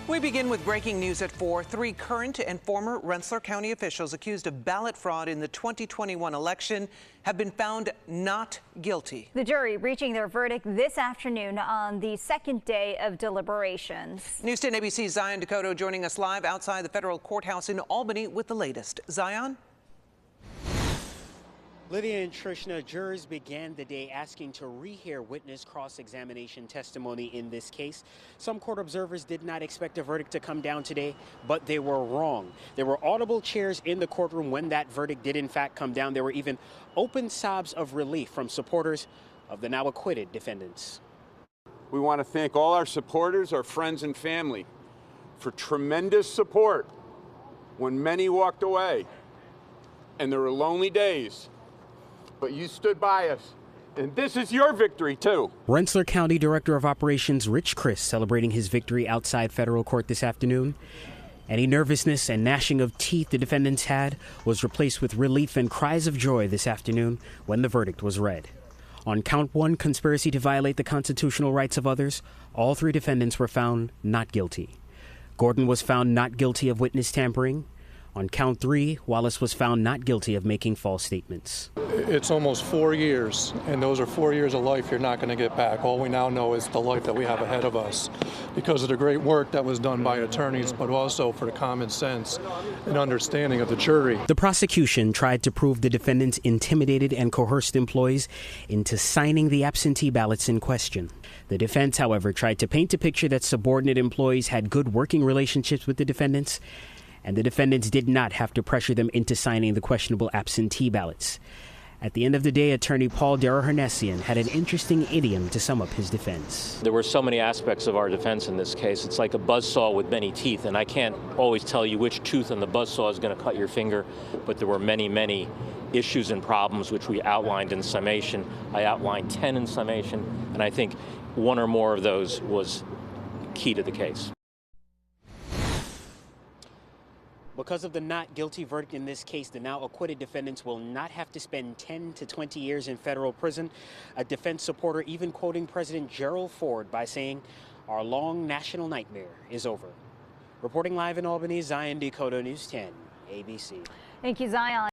We begin with breaking news at 4. 3 current and former Rensselaer County officials accused of ballot fraud in the 2021 election have been found not guilty. The jury reaching their verdict this afternoon on the second day of deliberations. News 10 ABC's Zion Dakota joining us live outside the federal courthouse in Albany with the latest. Zion? Lydia and Trishna, jurors began the day asking to rehear witness cross-examination testimony in this case. Some court observers did not expect a verdict to come down today, but they were wrong. There were audible cheers in the courtroom when that verdict did in fact come down. There were even open sobs of relief from supporters of the now acquitted defendants. We want to thank all our supporters, our friends and family for tremendous support when many walked away, and there were lonely days. But you stood by us, and this is your victory, too. Rensselaer County Director of Operations Rich Chris celebrating his victory outside federal court this afternoon. Any nervousness and gnashing of teeth the defendants had was replaced with relief and cries of joy this afternoon when the verdict was read. On count 1, conspiracy to violate the constitutional rights of others, all 3 defendants were found not guilty. Gordon was found not guilty of witness tampering. On count 3, Wallace was found not guilty of making false statements. It's almost 4 years, and those are 4 years of life you're not going to get back. All we now know is the life that we have ahead of us because of the great work that was done by attorneys, but also for the common sense and understanding of the jury. The prosecution tried to prove the defendants intimidated and coerced employees into signing the absentee ballots in question. The defense, however, tried to paint a picture that subordinate employees had good working relationships with the defendants, and the defendants did not have to pressure them into signing the questionable absentee ballots. At the end of the day, attorney Paul Darahernessian had an interesting idiom to sum up his defense. There were so many aspects of our defense in this case. It's like a buzzsaw with many teeth, and I can't always tell you which tooth on the buzzsaw is going to cut your finger, but there were many, many issues and problems which we outlined in summation. I outlined 10 in summation, and I think one or more of those was key to the case. Because of the not guilty verdict in this case, the now acquitted defendants will not have to spend 10 to 20 years in federal prison. A defense supporter even quoting President Gerald Ford by saying, "Our long national nightmare is over." Reporting live in Albany, Zion Dakota, News 10, ABC. Thank you, Zion.